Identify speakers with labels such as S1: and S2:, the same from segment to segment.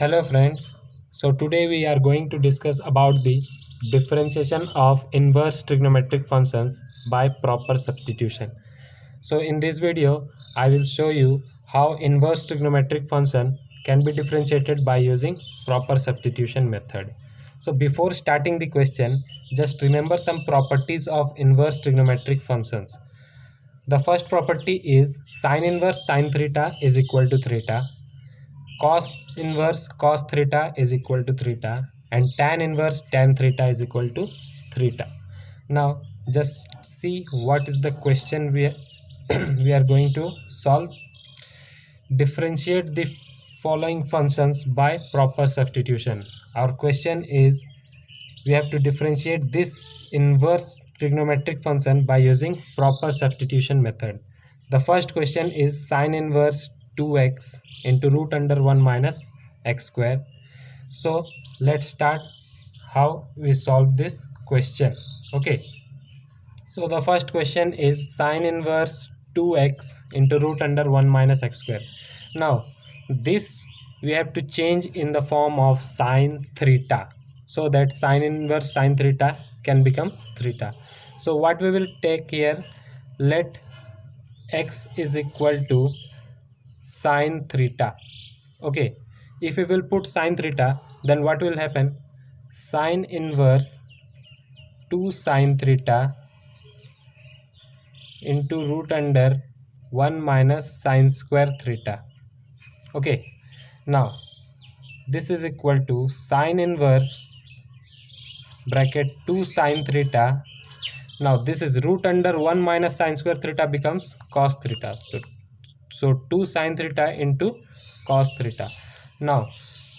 S1: Hello friends. So today we are going to discuss about the differentiation of inverse trigonometric functions by proper substitution. So in this video I will show you how inverse trigonometric function can be differentiated by using proper substitution method. So before starting the question, just remember some properties of inverse trigonometric functions. The first property is sin inverse sin theta is equal to theta, cos inverse cos theta is equal to theta, and tan inverse tan theta is equal to theta. Now just see what is the question we are going to solve. Differentiate the following functions by proper substitution. Our question is we have to differentiate this inverse trigonometric function by using proper substitution method. The first question is sin inverse 2x into root under 1 minus x square. So let's start how we solve this question. Okay, so the first question is sin inverse 2x into root under 1 minus x square. Now this we have to change in the form of sin theta, so that sin inverse sin theta can become theta. So what we will take here, let x is equal to sin theta. Okay, if we will put sin theta, then what will happen? Sin inverse 2 sin theta into root under 1 minus sin square theta. Okay, now this is equal to sin inverse bracket 2 sin theta. Now this is root under 1 minus sin square theta becomes cos theta. So 2 sin theta into cos theta. Now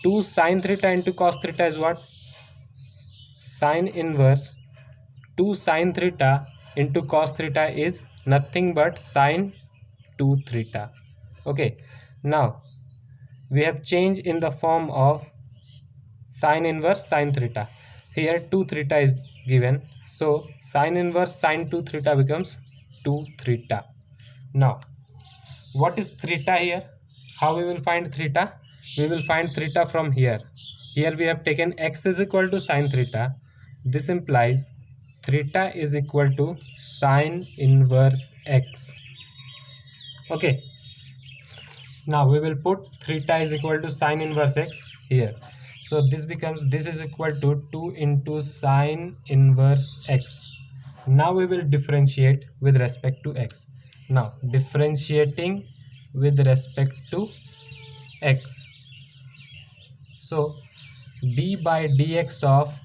S1: 2 sin theta into cos theta is what? Sin inverse 2 sin theta into cos theta is nothing but sin 2 theta. Okay, now we have changed in the form of sin inverse sin theta. Here 2 theta is given, so sin inverse sin 2 theta becomes 2 theta. Now what is theta here? How we will find theta? We will find theta from here. Here we have taken x is equal to sin theta. This implies theta is equal to sin inverse x. Okay, now we will put theta is equal to sin inverse x here. So this becomes, this is equal to 2 into sin inverse x. Now we will differentiate with respect to x. Now differentiating with respect to x, so d by dx of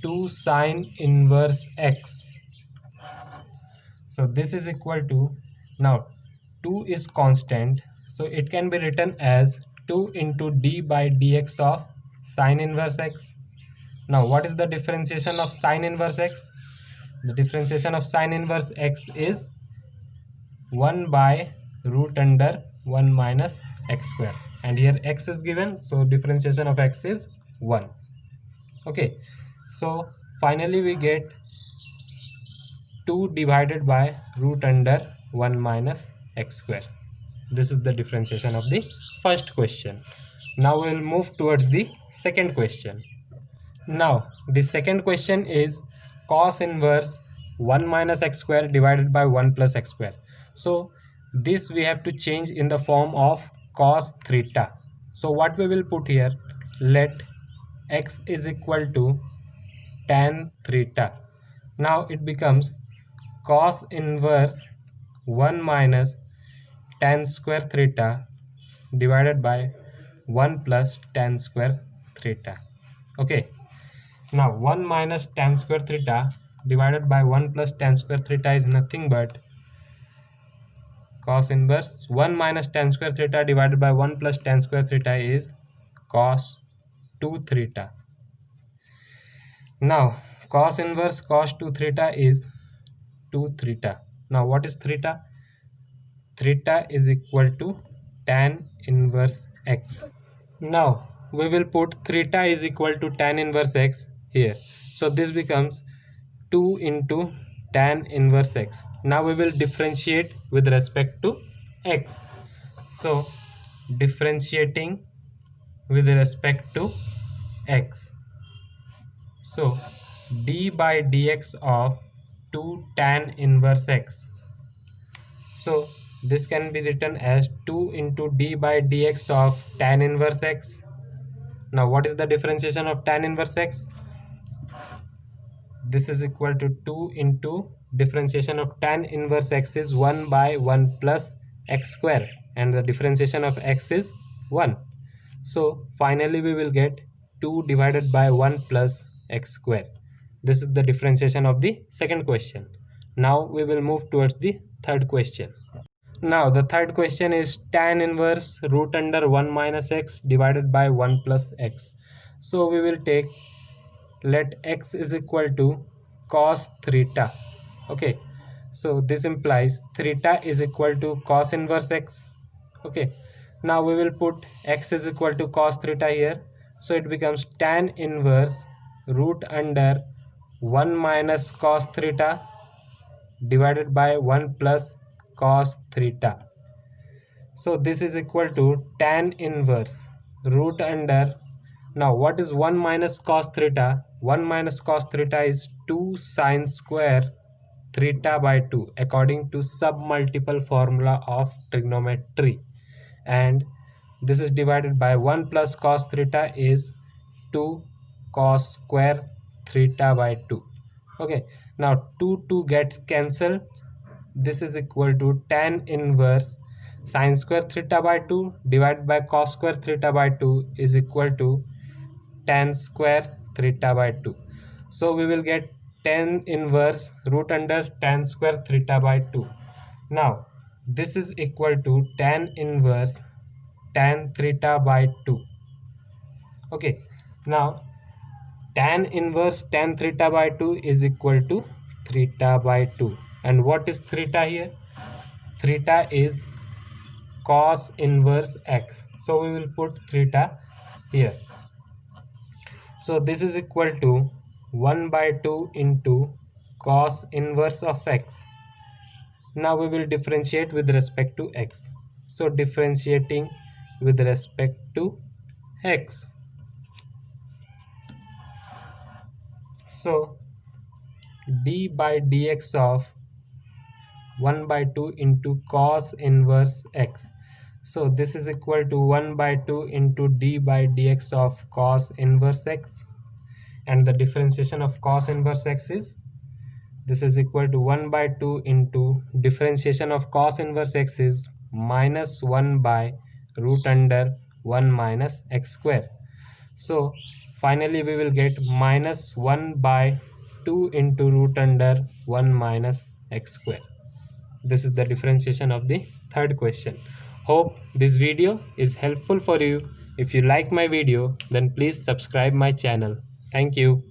S1: 2 sin inverse x. So this is equal to, now 2 is constant, so it can be written as 2 into d by dx of sin inverse x. Now what is the differentiation of sin inverse x? The differentiation of sin inverse x is 1 by root under 1 minus x square, and here x is given, so differentiation of x is 1. Okay, so finally we get 2 divided by root under 1 minus x square. This is the differentiation of the first question. Now we will move towards the second question. Now the second question is cos inverse 1 minus x square divided by 1 plus x square. So this we have to change in the form of cos theta. So what we will put here, let x is equal to tan theta. Now it becomes cos inverse 1 minus tan square theta divided by 1 plus tan square theta. Okay, now 1 minus tan square theta divided by 1 plus tan square theta is nothing but cos inverse 1 minus tan square theta divided by 1 plus tan square theta is cos 2 theta. Now cos inverse cos 2 theta is 2 theta. Now what is theta? Theta is equal to tan inverse x. Now we will put theta is equal to tan inverse x here. So this becomes 2 into tan inverse x. Now we will differentiate with respect to x. So differentiating with respect to x. So d by dx of 2 tan inverse x. So this can be written as 2 into d by dx of tan inverse x. Now what is the differentiation of tan inverse x? This is equal to 2 into differentiation of tan inverse x is 1 by 1 plus x square, and the differentiation of x is 1. So finally we will get 2 divided by 1 plus x square. This is the differentiation of the second question. Now we will move towards the third question. Now the third question is tan inverse root under 1 minus x divided by 1 plus x. So we will take, let x is equal to cos theta. Okay, so this implies theta is equal to cos inverse x. Okay, now we will put x is equal to cos theta here, so it becomes tan inverse root under 1 minus cos theta divided by 1 plus cos theta. So this is equal to tan inverse root under, now what is 1 minus cos theta? 1 minus cos theta is 2 sine square theta by 2 according to submultiple formula of trigonometry, and this is divided by 1 plus cos theta is 2 cos square theta by 2. Okay, now 2 gets cancelled. This is equal to tan inverse sine square theta by 2 divided by cos square theta by 2 is equal to tan square theta by 2. So we will get tan inverse root under tan square theta by 2. Now this is equal to tan inverse tan theta by 2. Okay, now tan inverse tan theta by 2 is equal to theta by 2. And what is theta here? Theta is cos inverse x. So we will put theta here. So this is equal to 1 by 2 into cos inverse of x. Now we will differentiate with respect to x. So differentiating with respect to x. So d by dx of 1 by 2 into cos inverse x. So this is equal to 1 by 2 into d by dx of cos inverse x, and the differentiation of cos inverse x is, this is equal to 1 by 2 into differentiation of cos inverse x is minus 1 by root under 1 minus x square. So finally we will get minus 1 by 2 into root under 1 minus x square. This is the differentiation of the third question. Hope this video is helpful for you. If you like my video, then please subscribe my channel. Thank you.